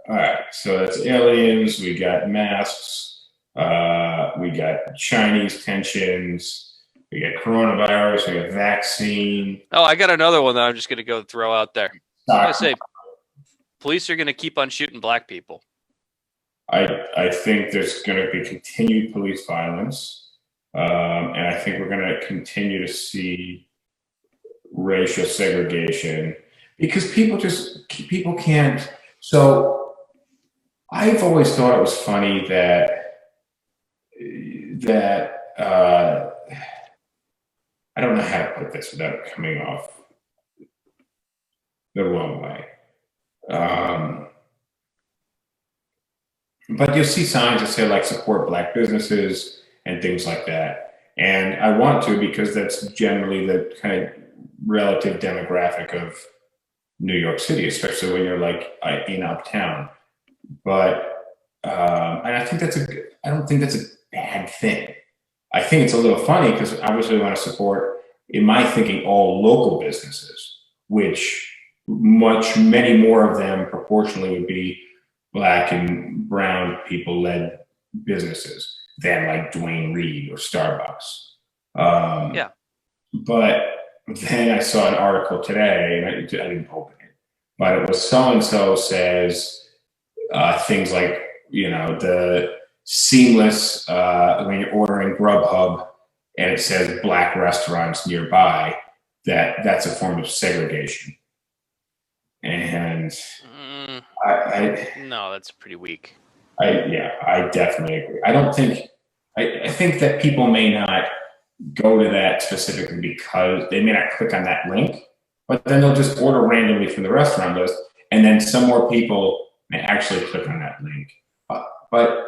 right. So that's aliens. We got masks. We got Chinese tensions. We got coronavirus. We got vaccine. Oh, I got another one that I'm just gonna go throw out there. I'm gonna say, police are gonna keep on shooting black people. I think there's going to be continued police violence, and I think we're going to continue to see racial segregation because people can't. So I've always thought it was funny that I don't know how to put this without coming off the wrong way. But you'll see signs that say like support black businesses and things like that. And I want to because that's generally the kind of relative demographic of New York City, especially when you're like in uptown. But and I don't think that's a bad thing. I think it's a little funny because obviously we want to support, in my thinking, all local businesses, which many more of them proportionally would be Black and brown people led businesses than like Dwayne Reed or Starbucks. Yeah. But then I saw an article today, and I didn't open it, but it was so-and-so says things like, the seamless, when you're ordering Grubhub and it says black restaurants nearby, that's a form of segregation. And no, that's pretty weak. I definitely agree. I think that people may not go to that specifically because they may not click on that link, but then they'll just order randomly from the restaurant list, and then some more people may actually click on that link.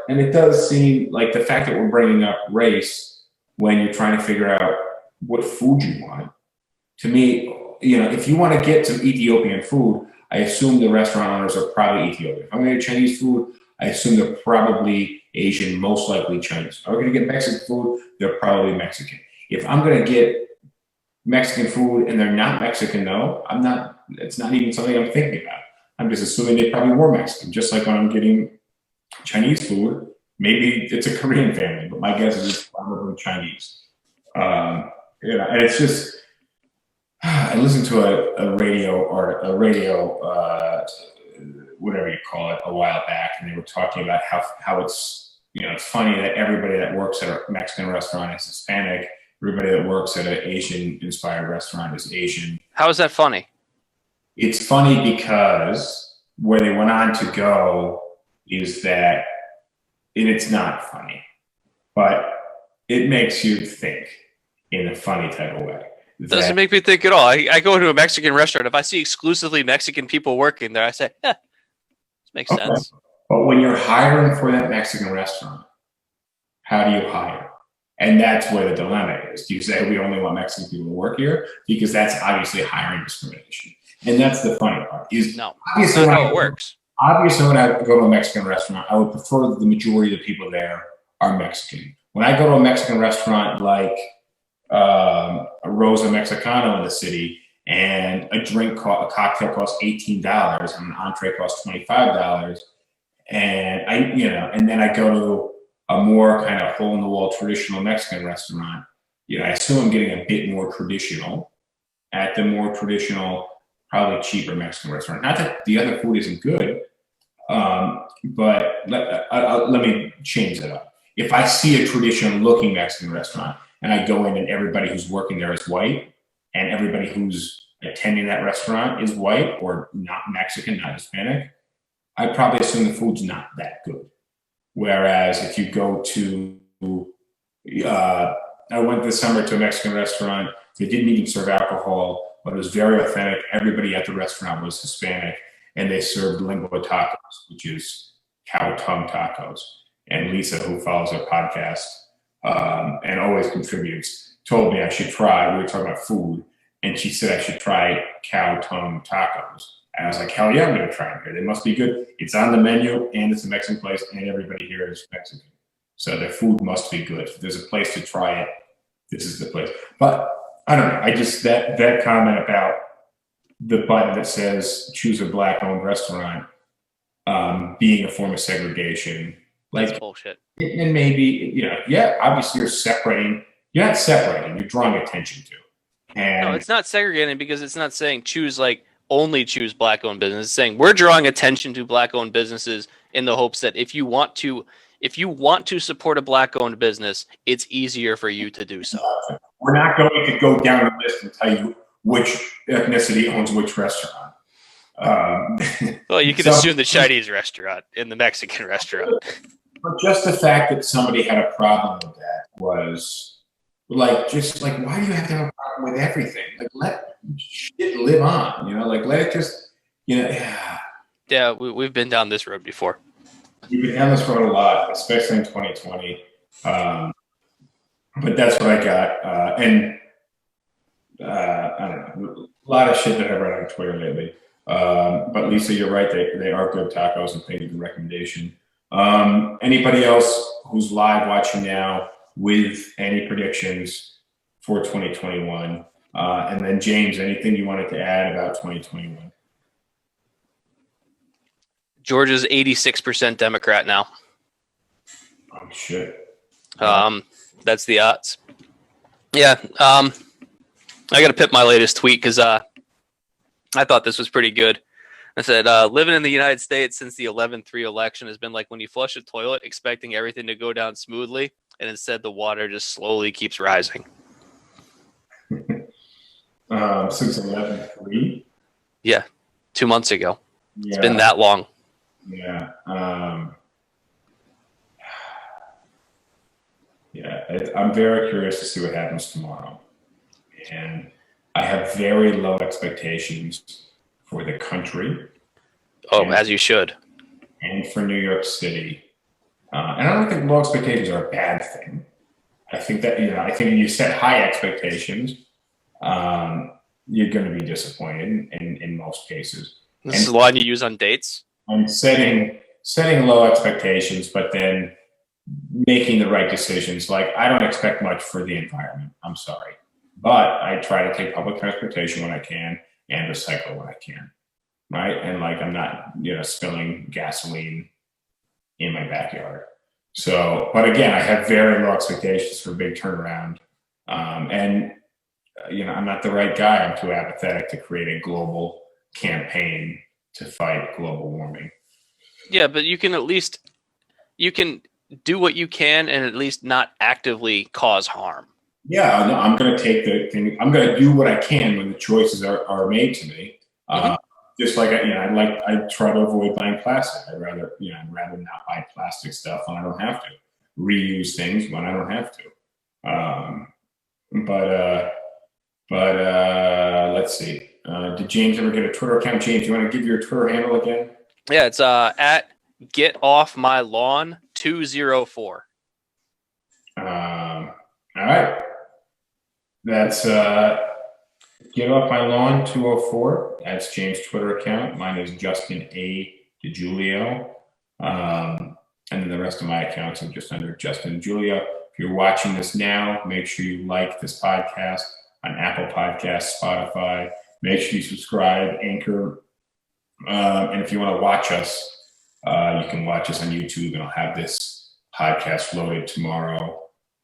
And it does seem like the fact that we're bringing up race when you're trying to figure out what food you want, to me, if you want to get some Ethiopian food, I assume the restaurant owners are probably Ethiopian. If I'm going to get Chinese food, I assume they're probably Asian, most likely Chinese. If I'm going to get Mexican food, they're probably Mexican. If I'm going to get Mexican food and they're not Mexican, though, it's not even something I'm thinking about. I'm just assuming they probably were Mexican, just like when I'm getting Chinese food, maybe it's a Korean family, but my guess is it's probably Chinese. And it's just, I listened to a radio whatever you call it, a while back, and they were talking about how it's funny that everybody that works at a Mexican restaurant is Hispanic, everybody that works at an Asian inspired restaurant is Asian. How is that funny? It's funny because where they went on to go is that, and it's not funny, but it makes you think in a funny type of way. Doesn't make me think at all. I go into a Mexican restaurant. If I see exclusively Mexican people working there, I say, this makes sense. But when you're hiring for that Mexican restaurant, how do you hire? And that's where the dilemma is. Do you say we only want Mexican people to work here? Because that's obviously hiring discrimination. And that's the funny part. No, that's not how it works. Obviously, when I go to a Mexican restaurant, I would prefer that the majority of the people there are Mexican. When I go to a Mexican restaurant like a Rosa Mexicano in the city, and a cocktail costs $18 and an entree costs $25, and and then I go to a more kind of hole in the wall traditional Mexican restaurant, I assume I'm getting a bit more traditional at the more traditional, probably cheaper Mexican restaurant. Not that the other food isn't good, but let me change that up. If I see a traditional looking Mexican restaurant and I go in and everybody who's working there is white and everybody who's attending that restaurant is white or not Mexican, not Hispanic, I probably assume the food's not that good. Whereas if you go to, I went this summer to a Mexican restaurant. They didn't even serve alcohol, but it was very authentic. Everybody at the restaurant was Hispanic, and they served lengua tacos, which is cow tongue tacos. and Lisa, who follows our podcast and always contributes, told me I should try. We were talking about food, and she said I should try cow tongue tacos. And I was like, hell yeah, I'm going to try them here. They must be good. It's on the menu, and it's a Mexican place, and everybody here is Mexican. So their food must be good. If there's a place to try it, this is the place. But I don't know. I just, that comment about the button that says choose a Black-owned restaurant being a form of segregation. That's bullshit. And maybe, obviously you're not separating, you're drawing attention to. And no, it's not segregating because it's not saying only choose Black-owned business. It's saying we're drawing attention to Black-owned businesses in the hopes that if you want to support a Black-owned business, it's easier for you to do so. We're not going to go down the list and tell you which ethnicity owns which restaurant. Well, you can assume the Chinese restaurant and the Mexican restaurant. But just the fact that somebody had a problem with that was why do you have to have a problem with everything? Like, let shit live on, let it just, Yeah, we've been down this road before. We've been down this road a lot, especially in 2020. But that's what I got. I don't know, a lot of shit that I've read on Twitter lately. But Lisa, you're right. They are good tacos, and thank you for the recommendation. Anybody else who's live watching now with any predictions for 2021? And then James, anything you wanted to add about 2021? Georgia's 86% Democrat now. Oh shit. That's the odds. Yeah. I got to pip my latest tweet because I thought this was pretty good. I said, living in the United States since the 11-3 election has been like when you flush a toilet expecting everything to go down smoothly, and instead the water just slowly keeps rising. Since 11-3? Yeah, 2 months ago. Yeah. It's been that long. Yeah. I'm very curious to see what happens tomorrow. And I have very low expectations for the country. Oh, as you should. And for New York City. And I don't think low expectations are a bad thing. I think that, I think when you set high expectations, you're going to be disappointed in most cases. This is the line you use on dates? I'm setting low expectations, but then making the right decisions. Like, I don't expect much for the environment. I'm sorry. But I try to take public transportation when I can and recycle when I can. Right? And I'm not, spilling gasoline in my backyard. So, but again, I have very low expectations for a big turnaround. And I'm not the right guy. I'm too apathetic to create a global campaign to fight global warming. Yeah, but you can do what you can and at least not actively cause harm. Yeah, no, I'm going to take the thing. I'm going to do what I can when the choices are made to me. Just like I try to avoid buying plastic. I'd rather not buy plastic stuff when I don't have to. Reuse things when I don't have to. But let's see. Did James ever get a Twitter account? James, you want to give your Twitter handle again? Yeah, it's at GetOffMyLawn204. All right. That's Get Off My Lawn 204. That's James' Twitter account. Mine is Justin A. DiGiulio. And then the rest of my accounts are just under Justin DiGiulio. If you're watching this now, make sure you like this podcast on Apple Podcasts, Spotify. Make sure you subscribe, Anchor. And if you want to watch us, you can watch us on YouTube, and I'll have this podcast loaded tomorrow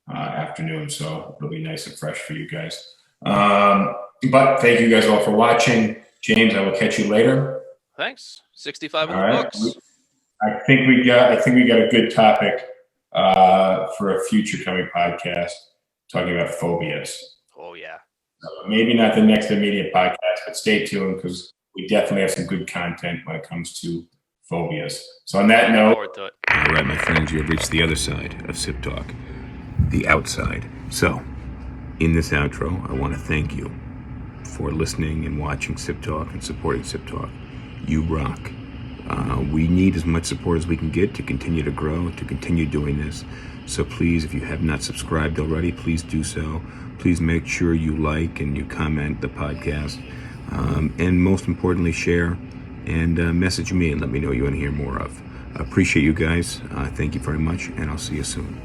afternoon, so it'll be nice and fresh for you guys. But thank you guys all for watching. James, I will catch you later. Thanks. 65 in the books. I think we got a good topic for a future coming podcast, talking about phobias. Oh yeah. Maybe not the next immediate podcast, but stay tuned because we definitely have some good content when it comes to phobias. So on that note, all right, my friends, you have reached the other side of SipTalk, the outside. So in this outro, I want to thank you for listening and watching SipTalk and supporting SipTalk. You rock. We need as much support as we can get to continue to grow, to continue doing this. So please, if you have not subscribed already, please do so. Please make sure you like and you comment the podcast. And most importantly, share and message me and let me know what you want to hear more of. I appreciate you guys. Thank you very much, and I'll see you soon.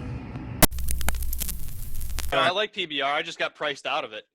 I like PBR. I just got priced out of it.